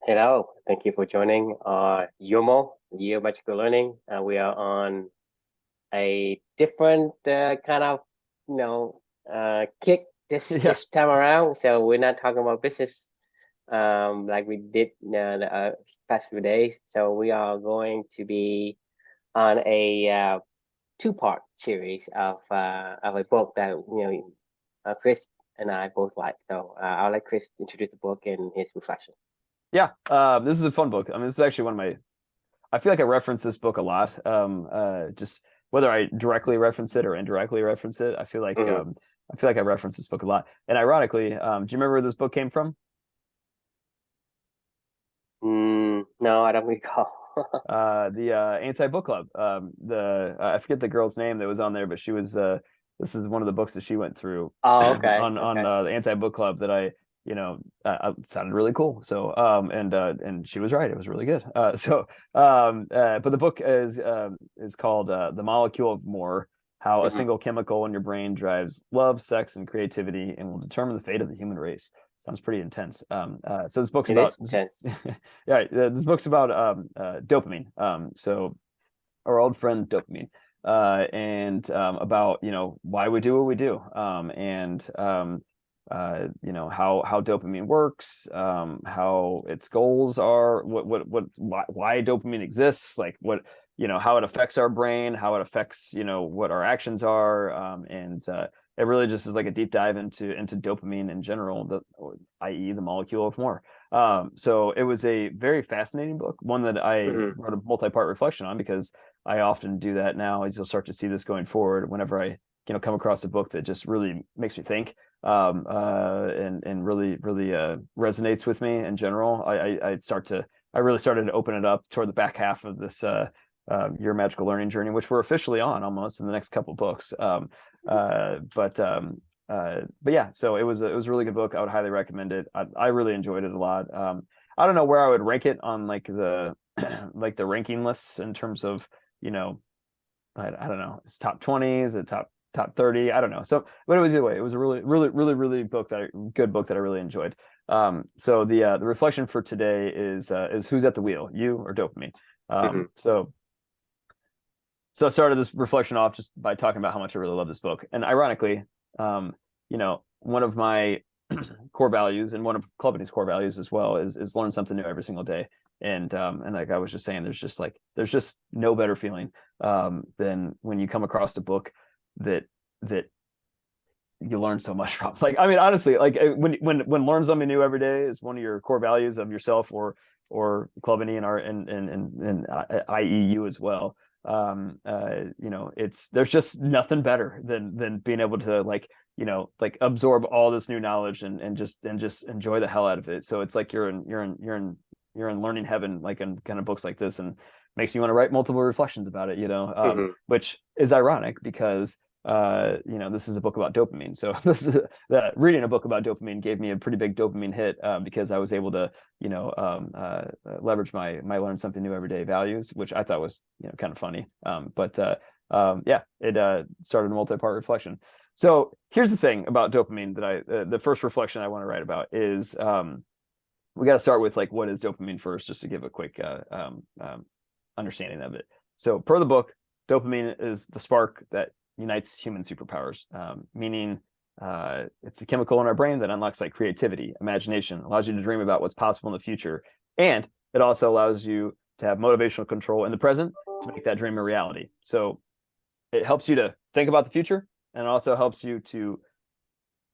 Hello, thank you for joining YOML, Year Magical Learning. We are on a different kind of, kick this Yeah. this time around. So we're not talking about business like we did the past few days. So we are going to be on a two-part series of a book that Chris and I both like. So I'll let Chris introduce the book and his reflection. Yeah. This is a fun book. I mean, this is actually one of my, I feel like I reference this book a lot. Just whether I directly reference it or indirectly reference it, Mhm. I feel like I reference this book a lot. And ironically, do you remember where this book came from? No, I don't recall. The Anti-Book Club. I forget the girl's name that was on there, but she was this is one of the books that she went through Oh, okay, on okay. the Anti-Book Club that sounded really cool. So and she was right. It was really good. But the book is called The Molecule of More: How a Hmm. Single Chemical in Your Brain Drives Love, Sex, and Creativity and will determine the fate of the human race. Sounds pretty intense. So this book's It about is intense. yeah, this book's about dopamine. So our old friend dopamine, and about why we do what we do, and how dopamine works, how its goals are, why dopamine exists, like what how it affects our brain, how it affects what our actions are, and it really just is like a deep dive into dopamine in general, i.e. the molecule of more. So it was a very fascinating book, one that I Hmm. wrote a multi-part reflection on because I often do that now, as you'll start to see this going forward. Whenever I, come across a book that just really makes me think, and really resonates with me in general, I really started to open it up toward the back half of this Your Magical Learning Journey, which we're officially on almost in the next couple books. But yeah, so it was a really good book. I would highly recommend it. I really enjoyed it a lot. I don't know where I would rank it on like the like the ranking lists in terms of you know I don't know, it's top 20, is it top 30, I don't know. So but it was either way, it was a really good book that I really enjoyed. So the reflection for today is who's at the wheel, you or dopamine? Hmm. So I started this reflection off just by talking about how much I really love this book. And ironically, one of my core values and one of Clubbity's core values as well is learn something new every single day. And like I was just saying, there's just no better feeling than when you come across a book that that you learn so much from. Like, I mean, honestly, like when learn something new every day is one of your core values of yourself or Clubbity and our and IEU as well. It's there's just nothing better than being able to like absorb all this new knowledge and just enjoy the hell out of it. So it's like you're in learning heaven, like in kind of books like this, and makes you want to write multiple reflections about it, Hmm. which is ironic because this is a book about dopamine. So this is reading a book about dopamine gave me a pretty big dopamine hit, because I was able to, leverage my learn something new every day values, which I thought was, kind of funny. Yeah, it started a multi-part reflection. So here's the thing about dopamine that the first reflection I want to write about is, we got to start with like, what is dopamine first, just to give a quick understanding of it. So per the book, dopamine is the spark that unites human superpowers, meaning it's a chemical in our brain that unlocks like creativity, imagination, allows you to dream about what's possible in the future, and it also allows you to have motivational control in the present to make that dream a reality. So it helps you to think about the future, and it also helps you to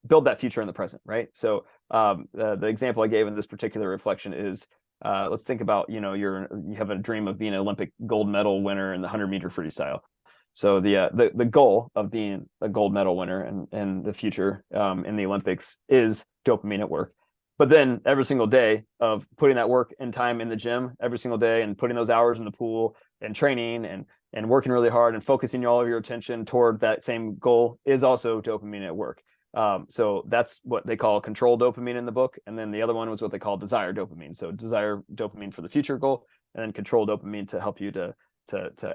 build that future in the present, right? So the example I gave in this particular reflection is, let's think about, you have a dream of being an Olympic gold medal winner in the 100-meter freestyle. So the goal of being a gold medal winner in the future, in the Olympics, is dopamine at work. But then every single day of putting that work and time in the gym every single day and putting those hours in the pool and training and working really hard and focusing all of your attention toward that same goal is also dopamine at work. So that's what they call control dopamine in the book. And then the other one was what they call desire dopamine. So desire dopamine for the future goal, and then control dopamine to help you to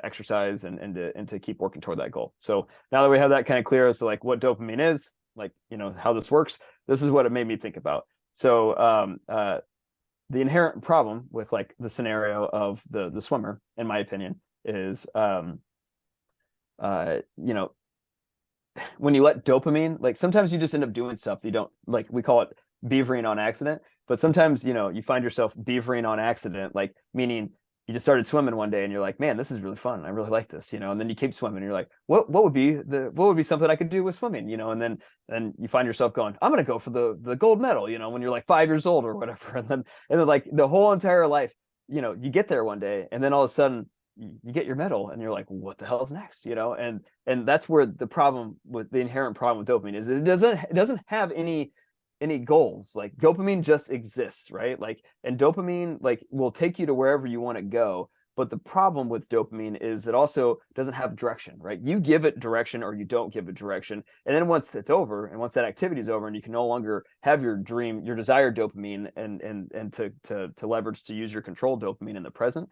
exercise and to keep working toward that goal. So now that we have that kind of clear as to like what dopamine is, like, how this works, this is what it made me think about. So the inherent problem with like the scenario of the swimmer, in my opinion, is you know, when you let dopamine, like sometimes you just end up doing stuff that you don't like, we call it beavering on accident, but sometimes, you know, you find yourself beavering on accident, like meaning you just started swimming one day and you're like, man, this is really fun. I really like this, you know, and then you keep swimming and you're like, what would be something I could do with swimming, you know, and then you find yourself going, I'm going to go for the gold medal, you know, when you're like 5 years old or whatever. And then like the whole entire life, you know, you get there one day and then all of a sudden you get your medal and you're like, what the hell's next, you know? And that's where the problem with the inherent problem with dopamine is, it doesn't have any goals. Like dopamine just exists, right? Like, and dopamine like will take you to wherever you want to go. But the problem with dopamine is it also doesn't have direction, right? You give it direction or you don't give it direction. And then once it's over and once that activity is over and you can no longer have your dream, your desired dopamine and to leverage to use your controlled dopamine in the present,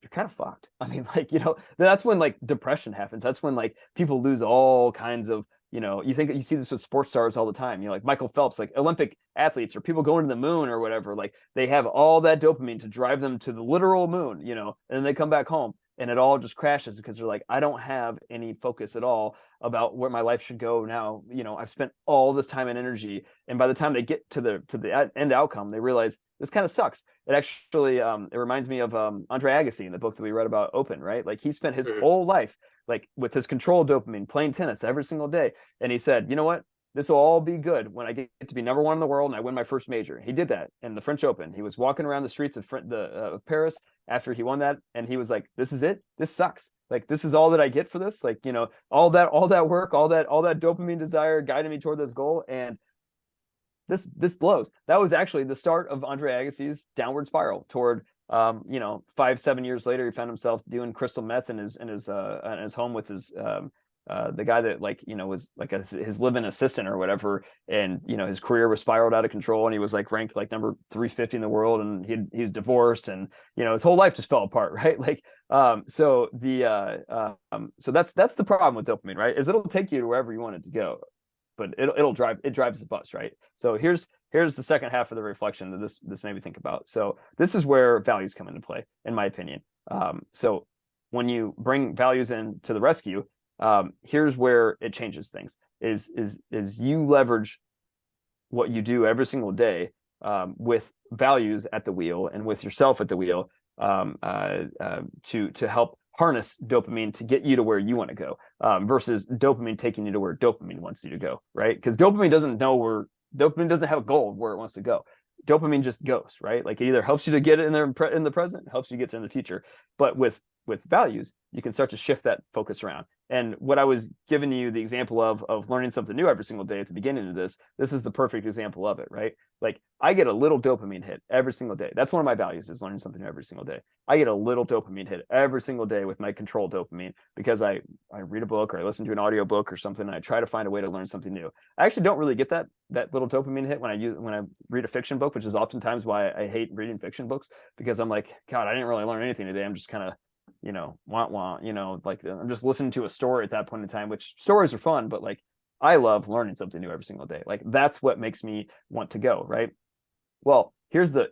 you're kind of fucked. I mean, like, you know, that's when like depression happens. That's when like people lose all kinds of, you know, you see this with sports stars all the time, you know, like Michael Phelps, like Olympic athletes or people going to the moon or whatever, like they have all that dopamine to drive them to the literal moon, you know, and then they come back home and it all just crashes because they're like, I don't have any focus at all about where my life should go now. You know, I've spent all this time and energy, and by the time they get to the end outcome, they realize this kind of sucks. It actually it reminds me of Andre Agassi in the book that we read about Open, right? Like he spent his whole life like with his controlled dopamine playing tennis every single day, and he said, you know what, this will all be good when I get to be number one in the world and I win my first major. He did that in the French Open. He was walking around the streets of Paris after he won that, and he was like, this is it, this sucks, like this is all that I get for this, like, you know, all that work, all that dopamine desire guided me toward this goal, and this blows. That was actually the start of Andre Agassi's downward spiral toward you know, 5-7 years later he found himself doing crystal meth in his home with his the guy that, like, you know, was like his live-in assistant or whatever, and you know, his career was spiraled out of control and he was like ranked like number 350 in the world, and he's divorced, and you know, his whole life just fell apart, right? Like so that's the problem with dopamine, right? Is it'll take you to wherever you want it to go, but it drives the bus, right? So here's the second half of the reflection that this made me think about. So this is where values come into play, in my opinion. So when you bring values into the rescue, here's where it changes things. Is you leverage what you do every single day with values at the wheel and with yourself at the wheel to help harness dopamine to get you to where you want to go, versus dopamine taking you to where dopamine wants you to go, right? Because dopamine doesn't have a goal where it wants to go. Dopamine just goes, right? Like it either helps you to get it in the present, helps you get to in the future. But with values, you can start to shift that focus around. And what I was giving you the example of learning something new every single day at the beginning of this is the perfect example of it, right? Like I get a little dopamine hit every single day. That's one of my values, is learning something new every single day. I get a little dopamine hit every single day with my controlled dopamine because I read a book or I listen to an audio book or something, and I try to find a way to learn something new. I actually don't really get that little dopamine hit when I read a fiction book, which is oftentimes why I hate reading fiction books, because I'm like, God, I didn't really learn anything today. I'm just kind of, you know, you know, like I'm just listening to a story at that point in time, which stories are fun, but like I love learning something new every single day. Like that's what makes me want to go, right? Well, here's the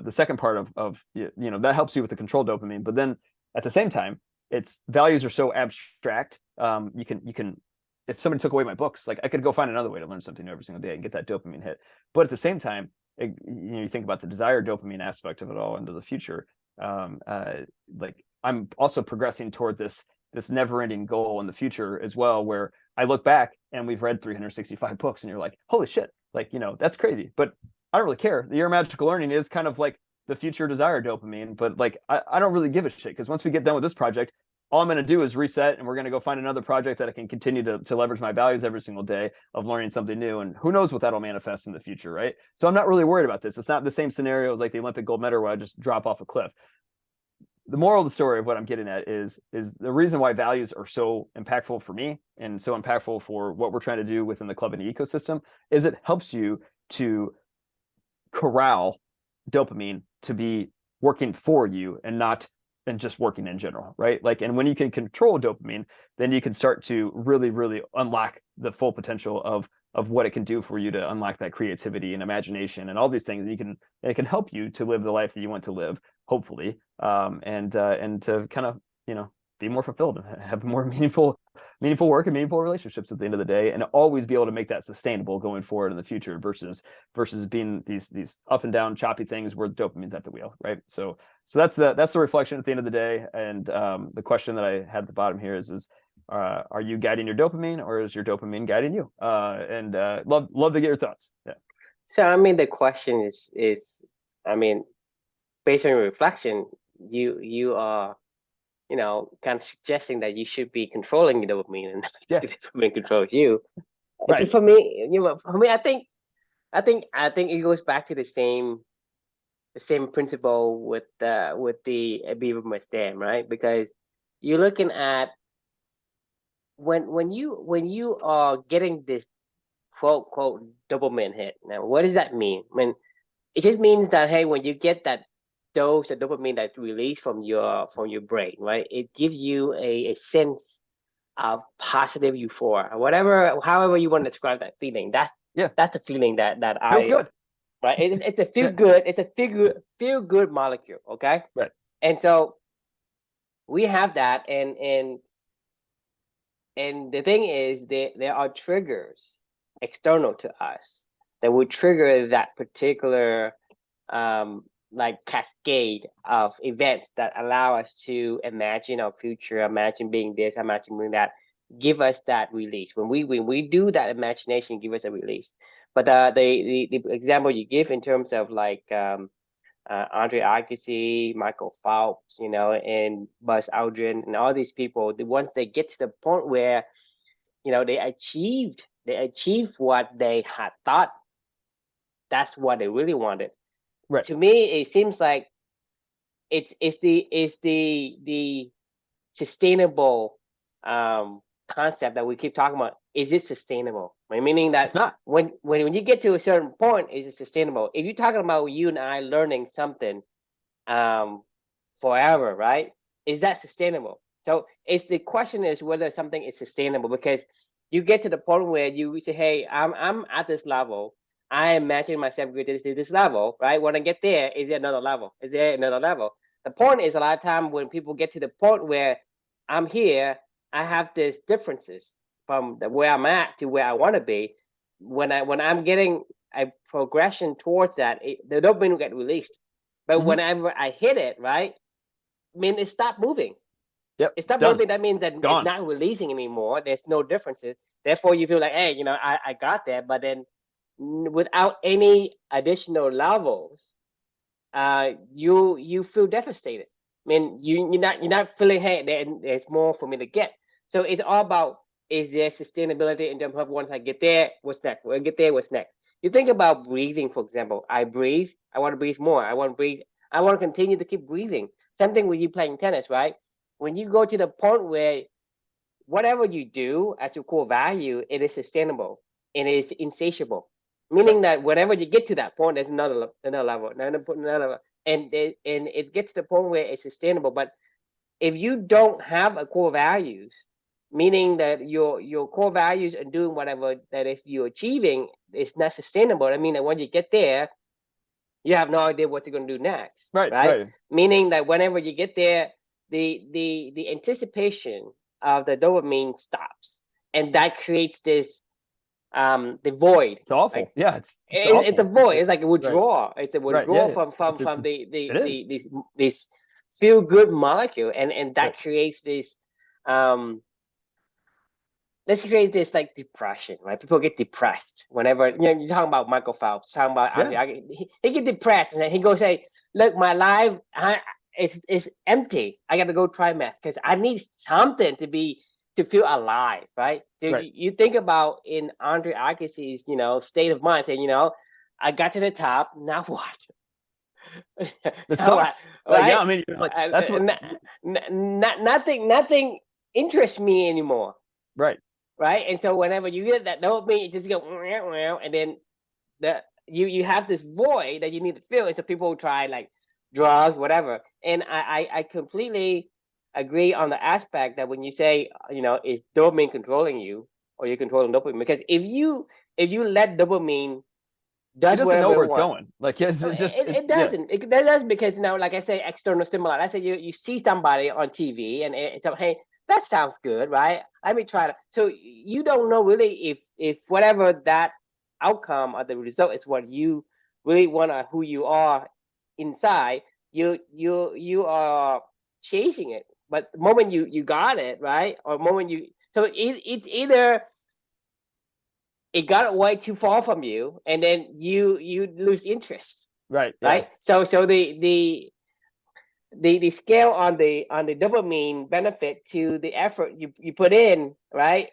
second part of you know, that helps you with the controlled dopamine, but then at the same time, its values are so abstract. You can if somebody took away my books, like I could go find another way to learn something new every single day and get that dopamine hit. But at the same time, you know, you think about the desire dopamine aspect of it all into the future. Like I'm also progressing toward this never-ending goal in the future as well, where I look back and we've read 365 books and you're like, holy shit, like, you know, that's crazy, but I don't really care. The Year of Magical Learning is kind of like the future desire dopamine, but like I don't really give a shit, because once we get done with this project, all I'm going to do is reset, and we're going to go find another project that I can continue to leverage my values every single day of learning something new. And who knows what that'll manifest in the future, right? So I'm not really worried about this. It's not the same scenario as like the Olympic gold medal where I just drop off a cliff. The moral of the story of what I'm getting at is the reason why values are so impactful for me and so impactful for what we're trying to do within the club and ecosystem is it helps you to corral dopamine to be working for you and just working in general, right? Like, and when you can control dopamine, then you can start to really, really unlock the full potential of of what it can do for you to unlock that creativity and imagination and all these things. And it can help you to live the life that you want to live, hopefully, and to kind of, be more fulfilled and have more meaningful work and meaningful relationships at the end of the day, and always be able to make that sustainable going forward in the future versus being these up and down choppy things where the dopamine's at the wheel, right? So that's the reflection at the end of the day. And the question that I had at the bottom here is are you guiding your dopamine, or is your dopamine guiding you? And love to get your thoughts. Yeah. So I mean, the question is, I mean, based on your reflection, you are, kind of suggesting that you should be controlling the dopamine and not Yeah. the dopamine controls you. Right. So for me, I think it goes back to the same principle with the Beavermas Dam, right? Because you're looking at when you are getting this quote quote dopamine hit. Now, what does that mean? I mean, it just means that, hey, when you get that dose of dopamine that's released from your brain, right? It gives you a sense of positive euphoria, however you want to describe that feeling. That's a feeling that Feels good. Right? It's a feel good. It's a feel good molecule. Okay. Right. And so we have that, and the thing is, there are triggers external to us that will trigger that particular like cascade of events that allow us to imagine our future, imagine being this, imagine being that, give us that release. When we do that, imagination give us a release. But the example you give in terms of like Andre Agassi, Michael Phelps, and Buzz Aldrin, and all these people, once they get to the point where they achieved what they had thought that's what they really wanted. Right. To me, it seems like it's the sustainable concept that we keep talking about. Is it sustainable? Meaning that it's not. When you get to a certain point, is it sustainable? If you're talking about you and I learning something forever, right? Is that sustainable? So the question is whether something is sustainable, because you get to the point where you say, hey, I'm at this level. I imagine myself getting to this level, right? When I get there, is there another level? Is there another level? The point is, a lot of time when people get to the point where I'm here, I have these differences from where I'm at to where I want to be. When I'm getting a progression towards that, the dopamine will get released. But whenever I hit it, right, I mean, it stopped moving. Yep. It stopped moving. That means that it's gone. not releasing anymore. There's no differences. Therefore, you feel like, hey, I got there. But then without any additional levels, you feel devastated. I mean, you're not feeling, hey, there's more for me to get. So it's all about, is there sustainability in terms of once I get there, what's next? When I get there, what's next? You think about breathing, for example. I breathe. I want to breathe more. I want to breathe. I want to continue to keep breathing. Same thing with you playing tennis, right? When you go to the point where whatever you do as your core value, it is sustainable and it is insatiable. Meaning that whenever you get to that point, there's another level, and it gets to the point where it's sustainable. But if you don't have a core values, meaning that your core values and doing whatever that is you're achieving is not sustainable. I mean that when you get there, you have no idea what you're going to do next, right? Meaning that whenever you get there, the anticipation of the dopamine stops, and that creates this the void. It's awful. Like, yeah, it's a void. It's like a withdrawal. Right. It's a withdrawal from this feel good molecule, and that creates this let's create this like depression, right? People get depressed whenever you're talking about Michael Phelps, talking about he get depressed, and then he goes, "Hey, look, my life, it's empty. I got to go try meth because I need something to feel alive, right?" So you think about in Andre Agassi's, state of mind, saying, I got to the top, now what? It sucks. Right? Yeah, I mean, that's what. Nothing interests me anymore. Right. And so whenever you get that dopamine, it just go, and then you have this void that you need to fill. And so people try like drugs, whatever. And I completely agree on the aspect that when you say, is dopamine controlling you, or you're controlling dopamine? Because if you if you let dopamine It does doesn't know whatever where it it's wants. going. Like it's No, just it yeah. doesn't. It doesn't because now, like I say, external stimuli. I say you see somebody on TV and it's like, hey, that sounds good, right? Let me try to. So you don't know really if whatever that outcome or the result is what you really want or who you are inside. You are chasing it, but the moment you got it right, or the moment you so it's either it got way too far from you and then you lose interest, Right. Yeah. right? So the scale on the dopamine benefit to the effort you put in, right?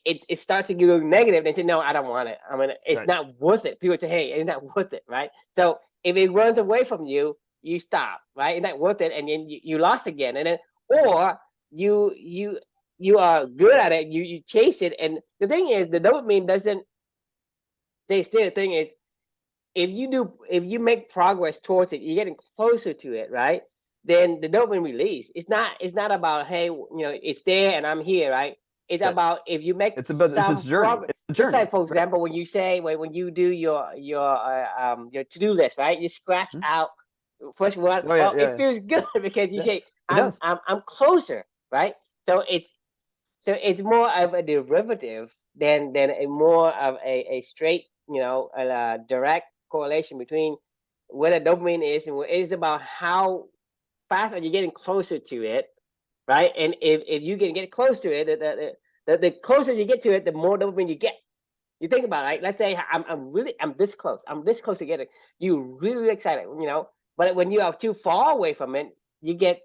It starts to go negative. They say, no, I don't want it. I mean, it's Right. not worth it. People say, hey, it's not worth it, right? So if it runs away from you, you stop, right? It's not worth it, and then you lost again, and then or you you you are good at it. You chase it, and the thing is, the dopamine doesn't stay still. The thing is, if you make progress towards it, you're getting closer to it, right? Then the dopamine release. It's not about, hey, it's there and I'm here, right? It's Right. about if you make It's some this journey. progress. It's a Just journey. like, for Right. example, when you say when you do your to-do list, right? You scratch Mhm. out first one. Oh yeah. Well, Yeah. it feels good because you Yeah. say It does. I'm closer, right? So it's more of a derivative than a more of a straight, a direct correlation between where the dopamine is and it is about how fast are you getting closer to it, right? And if you can get close to it, the closer you get to it, the more dopamine you get. You think about it, right? Let's say I'm this close to getting you really excited, but when you are too far away from it, you get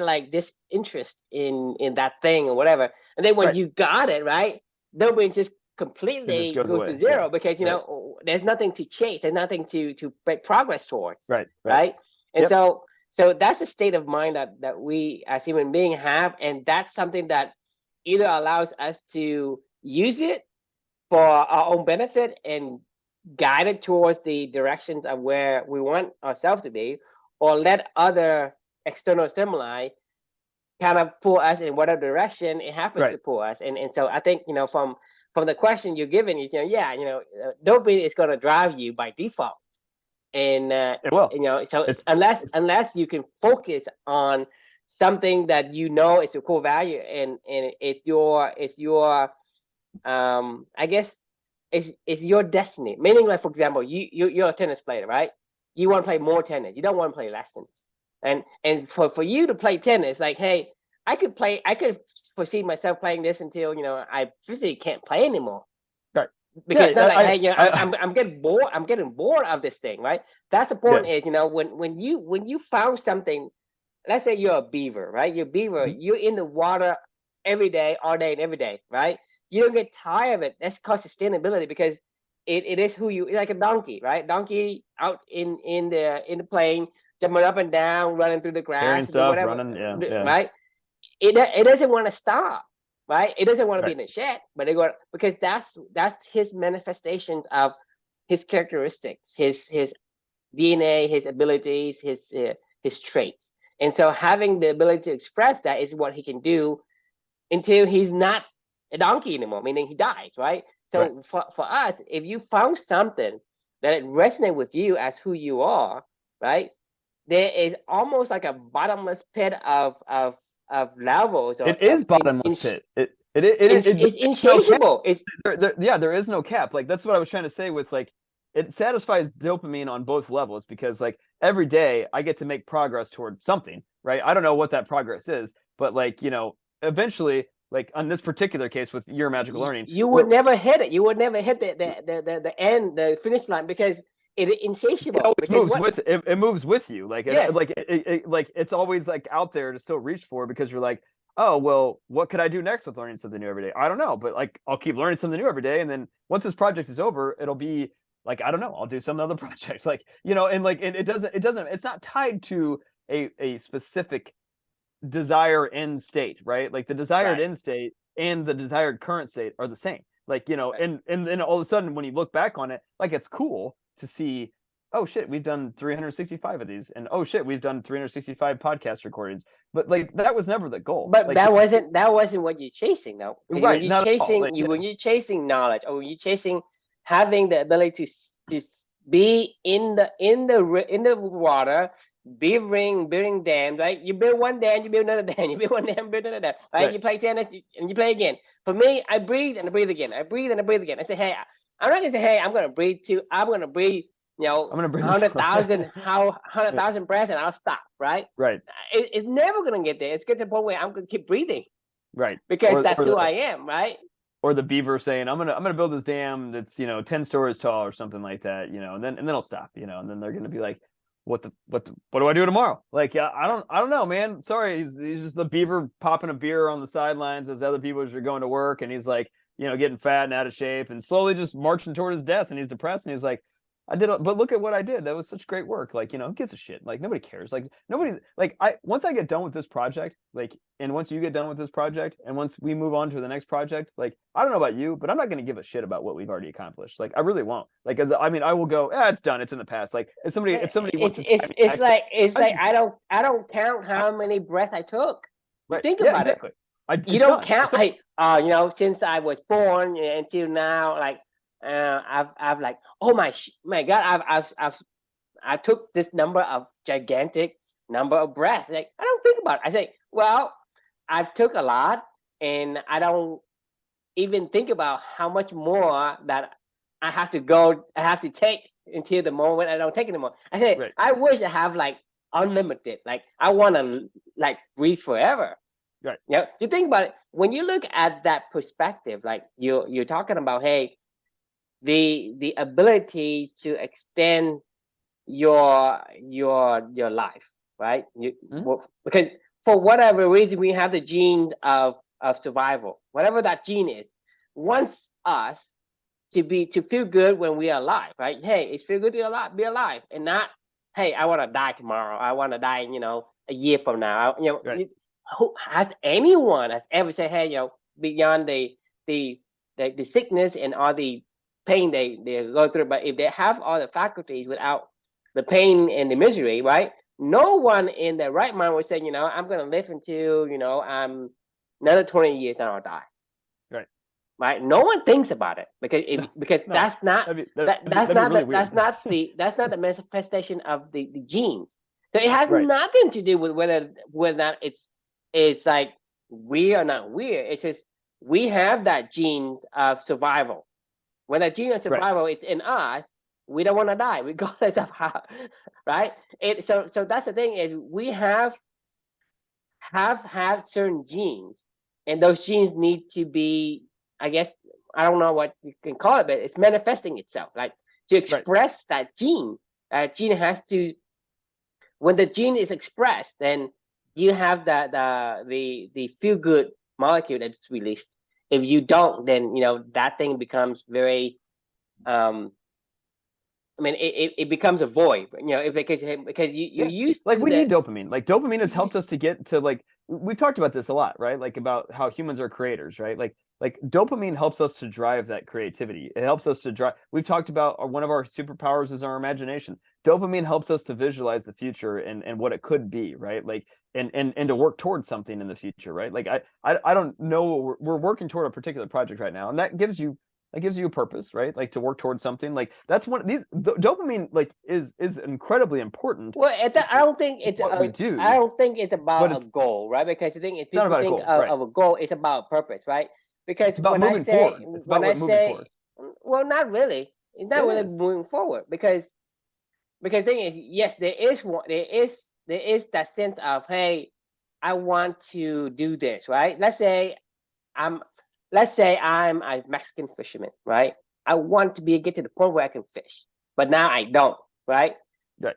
like disinterest in that thing or whatever. And then when Right. you got it, right, dopamine just It just completely goes goes to away. Yeah. zero because Right. there's nothing to chase, there's nothing to make progress towards, Right. Right. right? And Yep. so that's a state of mind that we as human beings have, and that's something that either allows us to use it for our own benefit and guide it towards the directions of where we want ourselves to be, or let other external stimuli kind of pull us in whatever direction it happens Right. to pull us. And so I think, from the question you're given, yeah, dopamine is going to drive you by default. And It will. so It's it's unless you can focus on something that is your core value, and it's your I guess it's your destiny. Meaning, like, for example, you're a tennis player, right? You want to play more tennis. You don't want to play less tennis. And for you to play tennis, like, hey, I could foresee myself playing this until I physically can't play anymore. right. Because it's not Yeah. like, hey, I I'm getting bored. I'm getting bored of this thing, right? That's the yeah. point. Is when you found something. Let's say you're a beaver, right? You're a beaver. Mhm. You're in the water every day, all day, and every day, right? You don't get tired of it. That's called sustainability because it is who you like a donkey, right? Donkey out in the plain, jumping up and down, running through the Carrying grass, do stuff, whatever, running. Yeah. Yeah. right? It doesn't want to stop, right? It doesn't want to be Right. in the shed, but it go because that's his manifestations of his characteristics, his DNA, his abilities, his traits. And so having the ability to express that is what he can do until he's not a donkey anymore, meaning he dies, right? Right. So for us, if you found something that it resonates with you as who you are, right? There is almost like a bottomless pit of levels or It of is bottomless pit. it's There's no cap. insatiable. It's Yeah, there is no cap. Like that's what I was trying to say with like it satisfies dopamine on both levels because like every day I get to make progress toward something, right? I don't know what that progress is, but like, eventually, like on this particular case with your magical learning, you would we're never hit it. You would never hit the end, the finish line because it's it insatiable. always Because moves what? with it moves with you like Yes, like it's always like out there to still reach for because you're like, oh well, what could I do next with learning something new every day? I don't know, but like I'll keep learning something new every day, and then once this project is over it'll be like, I don't know, I'll do some other project, like, and like it doesn't it's not tied to a specific desire end state, right? Like the desired right, end state and the desired current state are the same. Like, right. and then all of a sudden when you look back on it, like it's cool to see, oh shit, we've done 365 of these, and oh shit, we've done 365 podcast recordings. But like that was never the goal. But Like that wasn't what you're chasing, though. Because right, not at all. Like when you're chasing knowledge, or when you're chasing having the ability to be in the water, building dams, right? You build one dam, you build another dam, you build one dam, build another dam, right? Right. You play tennis and you play again. For me, I breathe and I breathe again. I breathe and I breathe again. I say, hey, I'm not gonna say, hey, I'm gonna breathe too. I'm gonna breathe, I'm gonna breathe 100,000 breaths and I'll stop, right? Right. It's never gonna get there. It's get to the point where I'm gonna keep breathing Right. because Or that's or who I the am, right? or the beaver saying, I'm gonna build this dam that's, 10 stories tall or something like that, and then I'll stop, and then they're gonna be like, what do I do tomorrow? Like, yeah, I don't know, man. Sorry, he's just the beaver popping a beer on the sidelines as other people are going to work, and he's like, getting fat and out of shape and slowly just marching toward his death, and he's depressed, and he's like, I did, but look at what I did. That was such great work. Like, who gives a shit? Like, nobody cares. Like, nobody, like, once I get done with this project, like, and once you get done with this project, and once we move on to the next project, like, I don't know about you, but I'm not going to give a shit about what we've already accomplished. Like, I really won't. Like, I mean, I will go, it's done. It's in the past. Like, if somebody wants to, it's like I don't count how many breaths I took. You right? think Yeah, about exactly. You don't count. Hey, since I was born until now, like, I've like, oh my God, I took this number of gigantic number of breaths. Like, I don't think about it. I say, well, I took a lot, and I don't even think about how much more that I have to take until the moment I don't take anymore. I say, Right. I wish I have like unlimited. Like, I want to like breathe forever. Right. You think about it, when you look at that perspective, like you're talking about, hey, the ability to extend your life, right? Because for whatever reason we have the genes of survival, whatever that gene is, wants us to feel good when we are alive, right? Hey, it's feel good to be alive, and not, hey, I want to die tomorrow, I want to die, a year from now. Right. Who has anyone has ever said, hey, beyond the sickness and all the pain they go through, but if they have all the faculties without the pain and the misery, right? No one in their right mind would say, I'm going to live until, I'm another 20 years and I'll die. Right. Right. No one thinks about it because No, that's not that's not the manifestation of the genes. So it has Right. nothing to do with whether that it's like weird or not weird. It's just we have that genes of survival. When that gene of survival is in us, we don't want to die regardless of how, right? So that's the thing, is we have had certain genes, and those genes need to be, I guess, I don't know what you can call it, but it's manifesting itself. Like, to express that gene has to, when the gene is expressed, then you have the feel good molecule that's released. If you don't, then that thing becomes very I mean, it becomes a void, because you used like to we need dopamine. Like, dopamine has helped us to get to, like, we've talked about this a lot, right? Like, about how humans are creators, right? Like dopamine helps us to drive that creativity. It helps us to drive. We've talked about one of our superpowers is our imagination. Dopamine helps us to visualize the future and what it could be, right? Like, and to work towards something in the future, right? Like, I don't know. We're working toward a particular project right now, and that gives you a purpose, right? Like, to work towards something. Like, that's one of these, dopamine, like, is incredibly important. Well, I don't think it's what we do. I don't think it's about it's a goal, right? Because the thing is, not people about a think goal, right? of a goal, it's about purpose, right? Because It's about when I moving say forward. It's about moving forward. well, not really. It's not It really is. moving forward, because the thing is, yes, there is that sense of, hey, I want to do this, right? I'm let's say I'm a Mexican fisherman, right? I want to get to the point where I can fish, but now I don't, right? Right.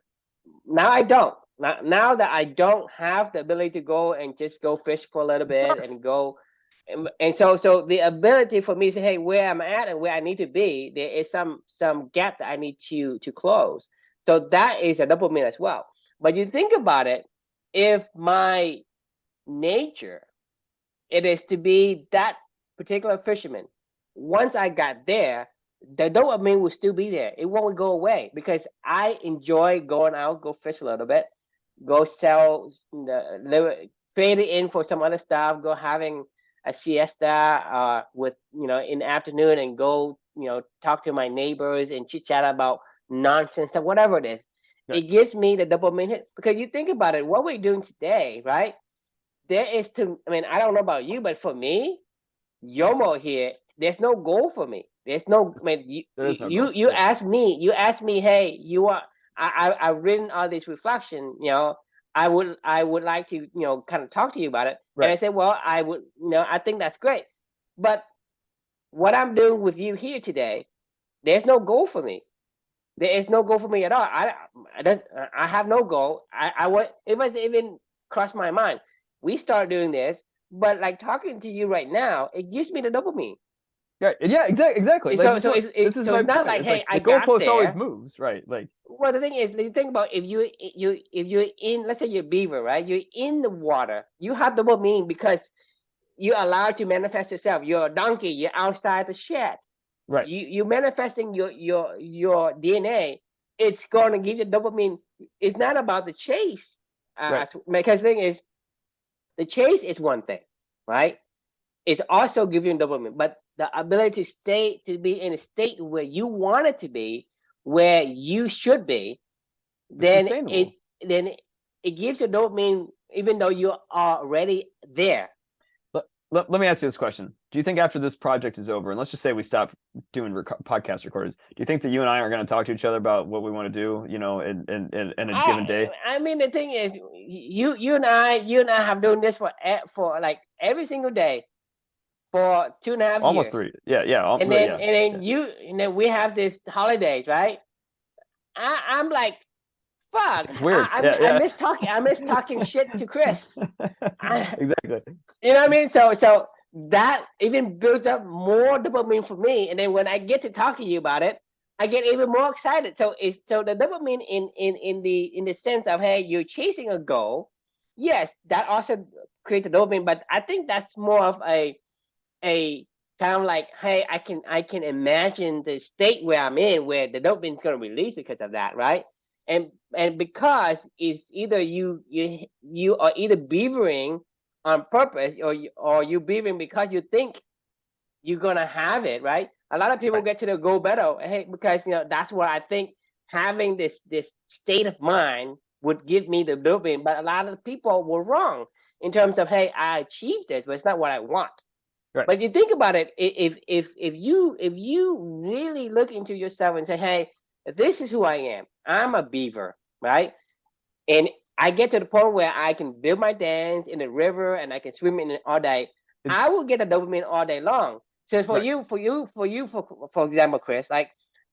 Now I don't. Now that I don't have the ability to go and just go fish for a little bit and go, and so the ability for me to say, hey, where I'm at and where I need to be, there is some gap that I need to close. So that is a dopamine as well. But you think about it, if my nature it is to be that particular fisherman, once I got there, the dopamine will still be there. It won't go away, because I enjoy going out, go fish a little bit, go sell, trade it in for some other stuff, go having a siesta with in the afternoon, and go talk to my neighbors and chit chat about nonsense or whatever it is. Right. It gives me the dopamine hit, because you think about it, what we're doing today, right? I don't know about you, but for me, YOMO here, there's no goal for me. There's no, There is no goal. you ask me, hey, I've written all this reflection, I would like to, kind of talk to you about it. Right. And I said, well, I would, I think that's great. But what I'm doing with you here today, there's no goal for me. There is no goal for me at all. I have no goal. It wasn't even crossed my mind. We start doing this, but like talking to you right now, it gives me the dopamine. Yeah, exactly. So, Like, it's not like, hey, I the got goalpost there. always moves, right? Like, well, the thing is, you think about, if you're in, let's say you're a beaver, right? You're in the water. You have dopamine because you're allowed to manifest yourself. You're a donkey. You're outside the shed. right. You're manifesting your DNA. It's going to give you dopamine. It's not about the chase. Right. Because the thing is, the chase is one thing, right? It's also giving dopamine, but the ability to be in a state where you want it to be, where you should be, then it gives you dopamine, even though you're already there. Let me ask you this question. Do you think after this project is over, and let's just say we stop doing podcast recordings, do you think that you and I are going to talk to each other about what we want to do, in a given day? I mean, the thing is, you and I have doing this for like every single day for 2.5 years. Almost 3. Yeah. And then we have this holidays, right? I'm like, fuck. It's weird. I miss talking shit to Chris. Exactly. You know what I mean? So that even builds up more dopamine for me. And then when I get to talk to you about it, I get even more excited. So the dopamine in the sense of, hey, you're chasing a goal. Yes, that also creates a dopamine, but I think that's more of a kind of like, hey, I can imagine the state where I'm in, where the dopamine is going to release because of that, right? And because it's either you are either beavering on purpose, or you beavering because you think you're gonna have it, right? A lot of people get to the goal better, hey, because that's what I think, having this state of mind would give me the dopamine. But a lot of people were wrong in terms of, hey, I achieved it, but it's not what I want. Right. But you think about it, if you really look into yourself and say, hey, this is who I am. I'm a beaver, right? And I get to the point where I can build my dams in the river and I can swim in it all day. I will get the dopamine all day long. So for example, Chris, like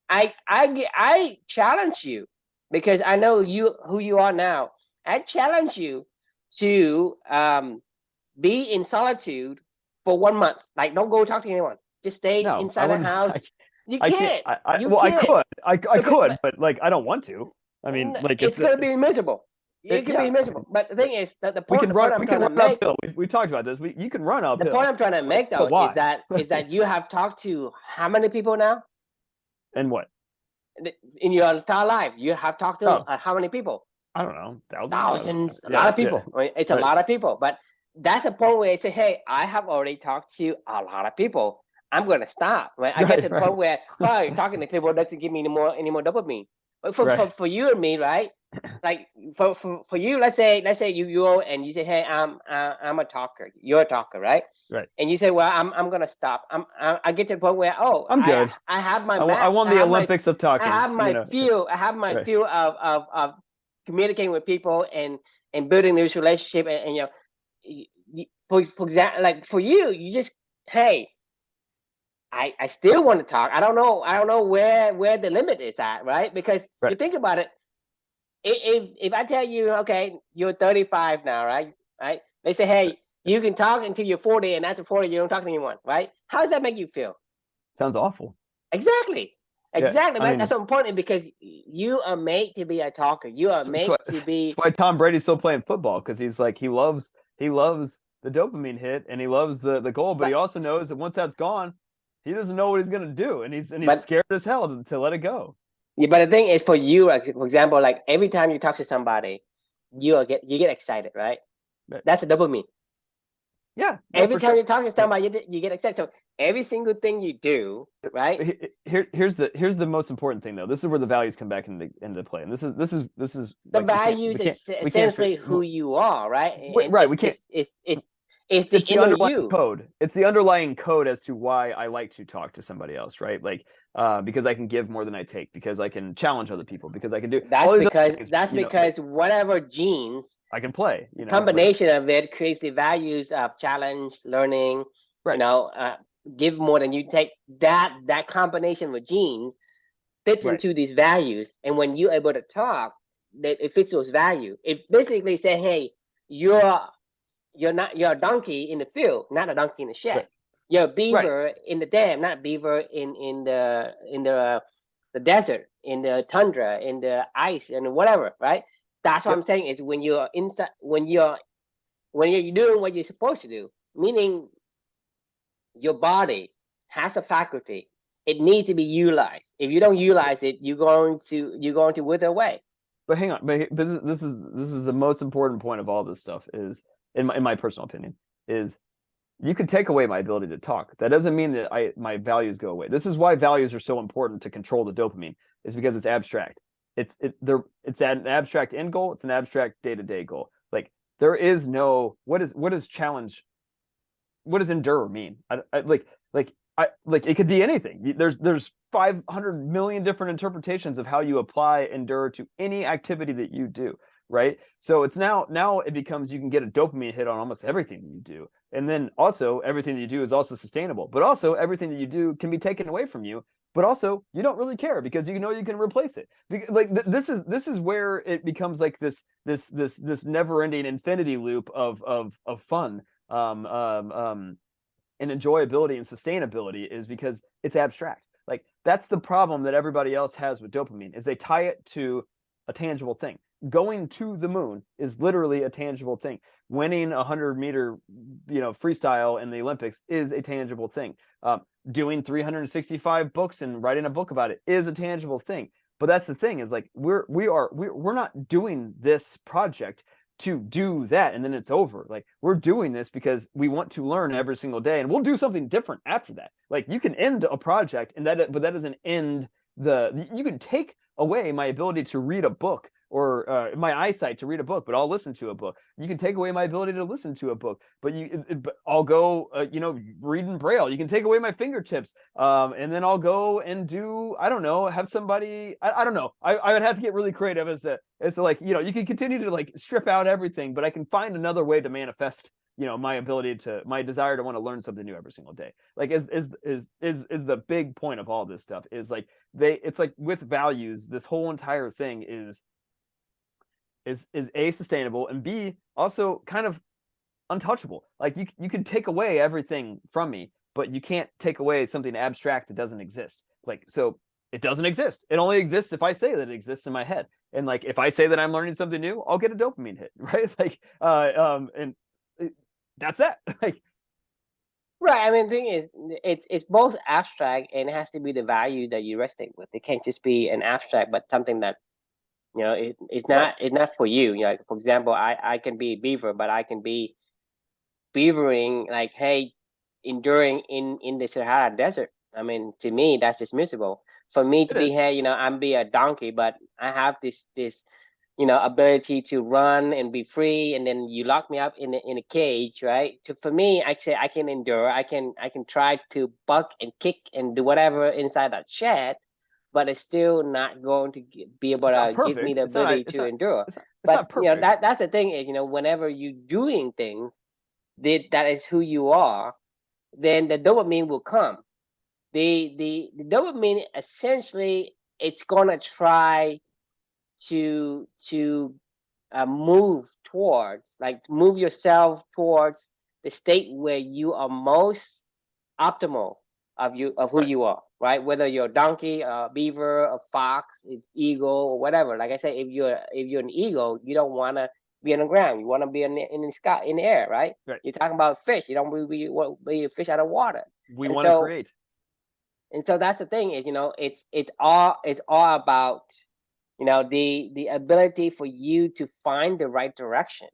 I challenge you, because I know who you are now. I challenge you to be in solitude for 1 month. Like, don't go talk to anyone. Just stay inside the house. You can't. I could, but like, I don't want to. I mean, like, it's gonna be miserable. You can be miserable. But the thing is, that the point we can run make, uphill. We talked about this. You can run uphill. The point I'm trying to make, though, is that you have talked to how many people now? And what? In your entire life, you have talked to how many people? I don't know, thousands. A lot of people. I mean, it's a lot of people. But that's a point where you say, hey, I have already talked to a lot of people. I'm gonna stop. Right? I get to the point where talking to people doesn't give me any more dopamine. But for you and me, right? Like for you, let's say you go and you say, hey, I'm a talker. You're a talker, right? Right. And you say, well, I'm gonna stop. I get to the point where I'm good. I have my I won the Olympics of talking. I have my feel. I have my feel of communicating with people and building this relationship. And for example, like for you, you just, hey, I still want to talk. I don't know where the limit is at, right? Because you think about it. If I tell you, okay, you're 35 now, right? They say, hey, you can talk until you're 40, and after 40, you don't talk to anyone, right? How does that make you feel? Sounds awful. Exactly. That's so important, because you are made to be a talker. You are made to be. That's why Tom Brady's still playing football, because he's like, he loves the dopamine hit, and he loves the goal, but he also knows that once that's gone, he doesn't know what he's gonna do, and he's scared as hell to let it go. Yeah, but the thing is, for you, like, for example, like every time you talk to somebody, you get excited, right? That's a dopamine. Yeah. Every time you talk to somebody, you get excited. So every single thing you do, right? Here's the most important thing though. This is where the values come back into play, and this is The like values is we can't essentially who you are, right? And right, we can't. it's the It's the inner underlying you. code. It's the underlying code as to why I like to talk to somebody else, right? Like, because I can give more than I take, because I can challenge other people, because I can do all these other things, That's because whatever genes, I can play, the like, combination of it creates the values of challenge, learning, you right, know, give more than you take. That combination with genes fits right, into these values, and when you're able to talk, that it fits those values. It basically say, hey, you're you're a donkey in the field, not a donkey in the shed. right, You're a right. beaver in the dam, not a beaver in the desert, in the tundra, in the ice, and whatever, right? That's what I'm Yep. saying is when you're inside, when you're doing what you're supposed to do, meaning your body has a faculty. It needs to be utilized. If you don't utilize it, you're going to wither away. But hang on, but this is the most important point of all this stuff is, in my personal opinion, is you could take away my ability to talk. That doesn't mean that my values go away. This is why values are so important to control the dopamine, is because it's abstract. It's an abstract end goal. It's an abstract day-to-day goal. Like, there is no what is challenge, what does endure mean? Like it could be anything. There's 500 million different interpretations of how you apply endure to any activity that you do, right? So it's now it becomes, you can get a dopamine hit on almost everything that you do, and then also everything that you do is also sustainable, but also everything that you do can be taken away from you, but also you don't really care because you know you can replace it. Like, this is where it becomes like this never-ending infinity loop of fun, and enjoyability and sustainability, is because it's abstract. Like, that's the problem that everybody else has with dopamine, is they tie it to a tangible thing. Going to the moon is literally a tangible thing. Winning a 100-meter, freestyle in the Olympics is a tangible thing. Doing 365 books and writing a book about it is a tangible thing. But that's the thing, is like, we're not doing this project to do that and then it's over. Like, we're doing this because we want to learn every single day, and we'll do something different after that. Like, you can end a project, but that doesn't end you can take away my ability to read a book, or my eyesight to read a book, but I'll listen to a book. You can take away my ability to listen to a book, but I'll go, read in Braille. You can take away my fingertips, and then I'll go and do, I don't know, have somebody, I don't know. I would have to get really creative as to like, you can continue to like strip out everything, but I can find another way to manifest, my desire to want to learn something new every single day. Like, is the big point of all this stuff, is like, it's like with values, this whole entire thing is A, sustainable, and B, also kind of untouchable. Like, you can take away everything from me, but you can't take away something abstract that doesn't exist. Like, so it doesn't exist. It only exists if I say that it exists in my head. And like, if I say that I'm learning something new, I'll get a dopamine hit, right? Like, and that's that. Like, Right. I mean, the thing is, it's both abstract and it has to be the value that you resonate with. It can't just be an abstract, but something that it's right, not for you. Like, for example, I can be a beaver, but I can be beavering like, hey, enduring in the Sahara Desert. I mean, to me, that's just miserable. For me to it be, is. hey, I'm be a donkey, but I have this ability to run and be free, and then you lock me up in a cage, right? So for me, I say I can endure. I can try to buck and kick and do whatever inside that shed, but it's still not going to be able It's not to give me perfect. the ability to endure. It's But not perfect. that's the thing is, whenever you're doing things that is who you are, then the dopamine will come. The dopamine essentially, it's gonna try to move yourself towards the state where you are most optimal of who Right. you are, right? Whether you're a donkey, a beaver, a fox, an eagle, or whatever. Like I said, if you're an eagle, you don't want to be on the ground. You want to be in the sky, in the air, right? Right. You're talking about fish. You don't be a fish out of water. We And want to so create. and so that's the thing is, it's all about the ability for you to find the right direction,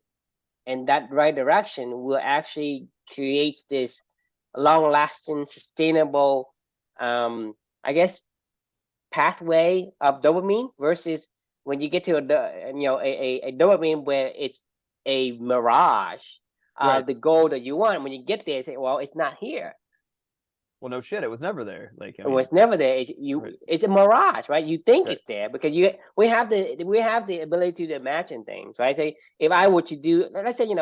and that right direction will actually create this long-lasting, sustainable, I guess, pathway of dopamine versus when you get to a dopamine where it's a mirage Right. of the goal that you want. When you get there, you say, well, it's not here. Well, no shit, it was never there. Like, I It mean, was never there. right, It's a mirage, right? You think right, it's there because we have the ability to imagine things, right? Say if I were to do, let's say,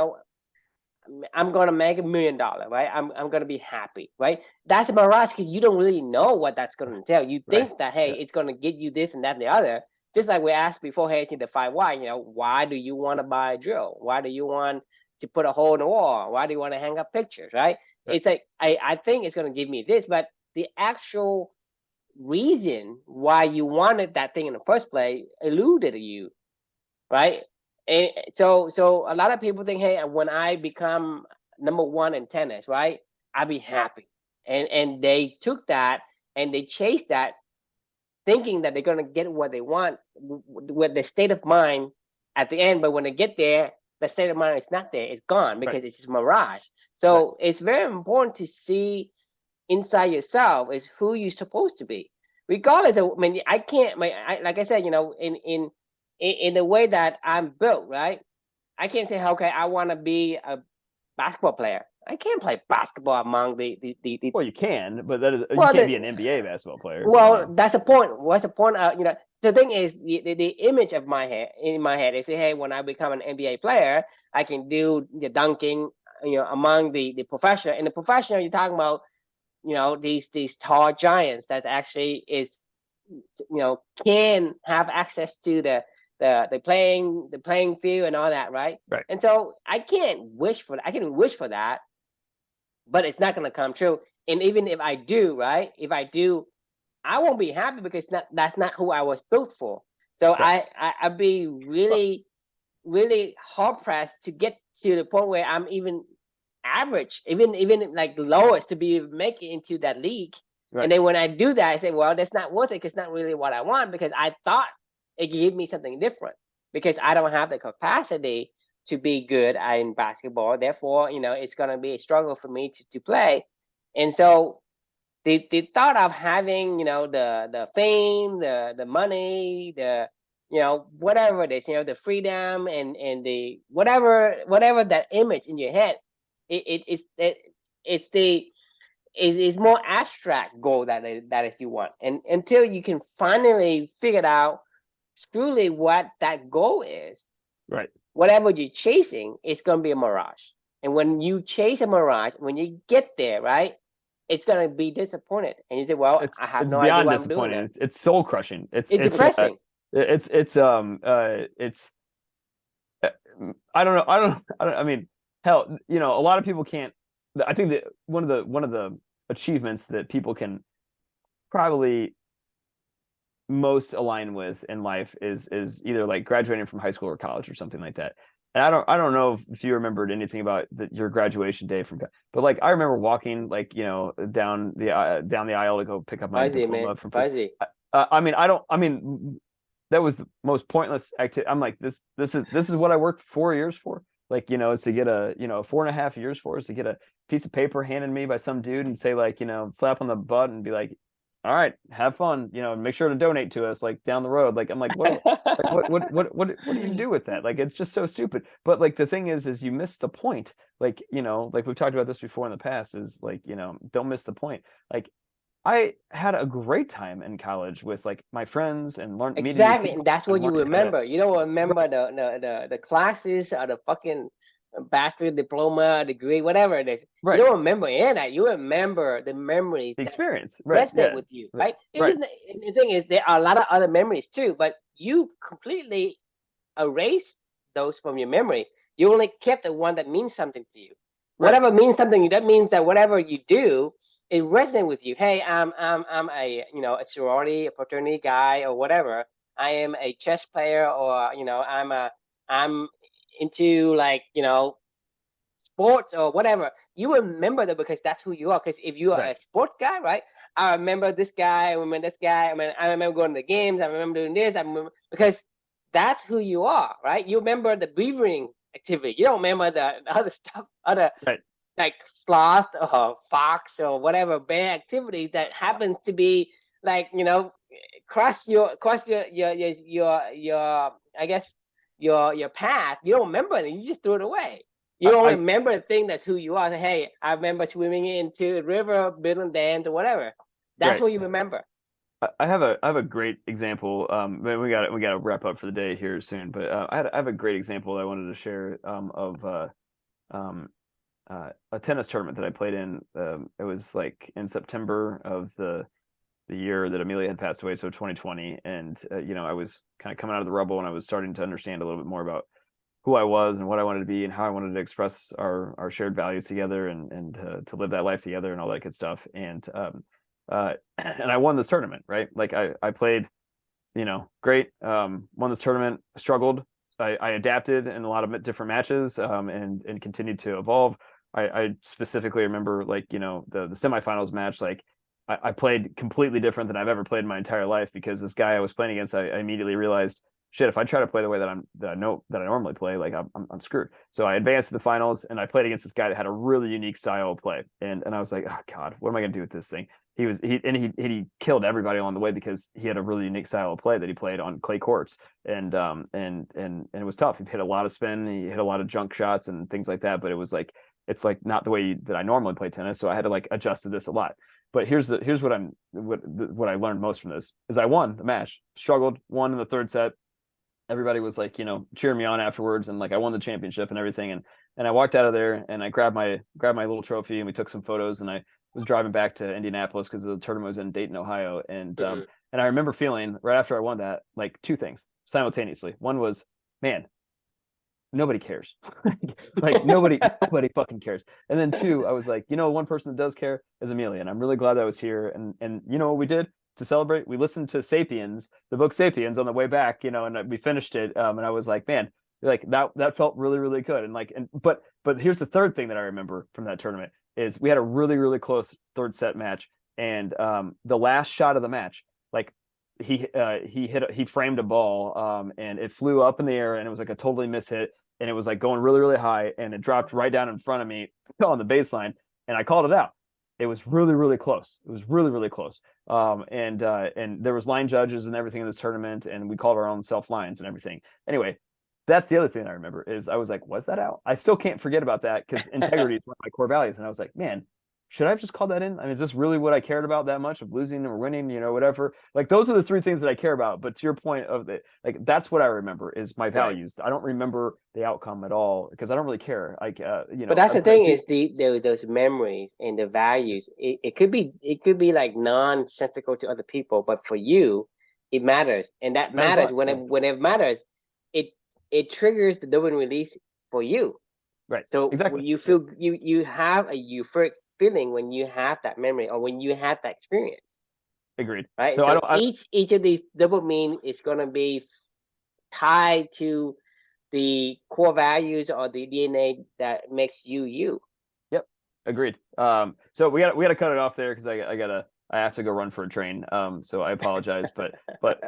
I'm gonna make $1 million, right? I'm gonna be happy, right? That's a mirage because you don't really know what that's gonna entail. You right. think that, hey, Yeah, it's gonna get you this and that and the other. Just like we asked before, hey, to define why. Why do you want to buy a drill? Why do you want to put a hole in the wall? Why do you want to hang up pictures, right? right, It's like I think it's gonna give me this, but the actual reason why you wanted that thing in the first place eluded you, right? And so a lot of people think, hey, when I become number one in tennis, right, I'll be happy. And they took that and they chased that, thinking that they're gonna get what they want with the state of mind at the end. But when they get there, the state of mind is not there; it's gone right, because it's just mirage. right. So it's very important to see inside yourself is who you're supposed to be, regardless of. I mean, I can't. Like I said, in the way that I'm built, right? I can't say, okay, I want to be a basketball player. I can't play basketball among the Well, you can, but that is you well, can't be an NBA basketball player. I well, mean, that's the point. What's the point? The thing is, the image of my head in my head is, hey, when I become an NBA player, I can do the dunking, among the professional. And the professional, you're talking about, these tall giants that actually is, can have access to the playing field and all that, right? right, And so I can't wish for that. I can wish for that, but it's not going to come true. And even if I do, right? If I do, I won't be happy because that's not who I was built for. So right. I'd be Well, really, really hard pressed to get to the point where I'm even average, even like lowest to be make it into that league. And right, then when I do that, I say, well, that's not worth it because it's not really what I want, because I thought it gave me something different, because I don't have the capacity to be good in basketball. Therefore, it's gonna be a struggle for me to play. And so the thought of having, the fame, the money, the whatever it is, the freedom and the whatever that image in your head, it's the is more abstract goal that is you want. And until you can finally figure out truly what that goal is, right. whatever you're chasing, it's going to be a mirage. And when you chase a mirage, when you get there, right, it's going to be disappointed. And you say, well, I have It's no idea beyond why I'm doing disappointing. that. It's soul crushing. It's depressing. It's I don't know. I mean, hell, a lot of people can't. I think that one of the achievements that people can probably most align with in life is either like graduating from high school or college or something like that. And I don't know if you remembered anything about your graduation day but like I remember walking like down the aisle to go pick up my Fuzzy, diploma man. from. Fuzzy. I mean I mean that was the most pointless activity. I'm like this is what I worked 4 years for. Like, is to get a 4.5 years for, is to get a piece of paper handed me by some dude and say, like, slap on the butt and be like, all right, have fun, make sure to donate to us like down the road. Like, I'm like, what do you do with that? Like, it's just so stupid. But like the thing is you miss the point. Like, like we've talked about this before in the past, is like, don't miss the point. Like, I had a great time in college with like my friends and meeting new Exactly, and people that's and what you learning how to. remember. You don't remember Right, the classes or the fucking bachelor diploma degree, whatever it is. You right. don't remember any of that. You remember the memories The that experience, right? resonate Yeah, with you, right, right? right. The thing is, there are a lot of other memories too, but you completely erased those from your memory. You only kept the one that means something to you. Right. Whatever means something, that means that whatever you do, it resonates with you. Hey, I'm a a sorority, a fraternity guy, or whatever. I am a chess player, or I'm into like sports or whatever. You remember that because that's who you are. Because if you are Right. a sport guy, right? I remember this guy. I remember this guy. I remember going to the games. I remember doing this. I remember because that's who you are, right? You remember the beavering activity. You don't remember the other stuff, other Right. like sloth or fox or whatever bear activity that happens to be like, cross your I guess your path. You don't remember it, you just threw it away. You don't I remember the thing that's who you are. Say, hey, I remember swimming into a river, building dams or whatever. That's right. what you remember. I have a great example. But we got to wrap up for the day here soon. But I have a great example that I wanted to share of um, a tennis tournament that I played in. It was like in September of the year that Amelia had passed away, so 2020. And I was kind of coming out of the rubble, and I was starting to understand a little bit more about who I was and what I wanted to be and how I wanted to express our shared values together and to live that life together and all that good stuff. And I won this tournament, right? Like I played, great. Won this tournament, struggled. I adapted in a lot of different matches, and continued to evolve. I specifically remember, like, the semifinals match, like I played completely different than I've ever played in my entire life, because this guy I was playing against, I immediately realized, shit, if I try to play the way that I normally play, like I'm screwed. So I advanced to the finals, and I played against this guy that had a really unique style of play. And I was like, oh God, what am I gonna do with this thing? He killed everybody along the way, because he had a really unique style of play that he played on clay courts. And it was tough. He hit a lot of spin, he hit a lot of junk shots and things like that. But it was like, it's like not the way that I normally play tennis. So I had to like adjust to this a lot. But here's what I learned most from this is I won the match, struggled, won in the third set. Everybody was like, cheering me on afterwards, and like I won the championship and everything. And I walked out of there, and I grabbed my little trophy, and we took some photos, and I was driving back to Indianapolis because the tournament was in Dayton, Ohio. And I remember feeling right after I won that, like two things simultaneously. One was, man, nobody cares. Like nobody fucking cares. And then two, I was like, one person that does care is Amelia, and I'm really glad that I was here. And you know what we did to celebrate? We listened to Sapiens, the book Sapiens, on the way back, and we finished it. And I was like, man, like that felt really, really good. And like, but here's the third thing that I remember from that tournament is we had a really, really close third set match. And the last shot of the match, like he framed a ball, and it flew up in the air, and it was like a totally miss hit, and it was like going really, really high, and it dropped right down in front of me on the baseline, and I called it out. It was really, really close. It was really, really close. And there was line judges and everything in this tournament, and we called our own self lines and everything. Anyway, that's the other thing I remember is I was like, was that out? I still can't forget about that, because integrity is one of my core values. And I was like, man, should I have just called that in? I mean, is this really what I cared about that much, of losing or winning, whatever? Like, those are the three things that I care about. But to your point of it, like, that's what I remember is my values. Right. I don't remember the outcome at all, because I don't really care. Like, But that's the thing is those memories and the values. It could be like nonsensical to other people, but for you, it matters, and that matters when it matters. It triggers the dopamine release for you. Right. So exactly. you feel you have a euphoric feeling when you have that memory or when you have that experience. Agreed. Right. So each of these dopamine is going to be tied to the core values or the DNA that makes you. Yep. Agreed. So we got to cut it off there, because I have to go run for a train. So I apologize, but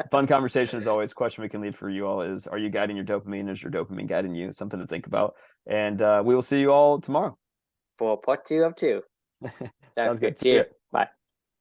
fun conversation as always. Question we can leave for you all is, are you guiding your dopamine? Is your dopamine guiding you? Something to think about. And we will see you all tomorrow for part 2 of 2. Sounds good. See you. Bye.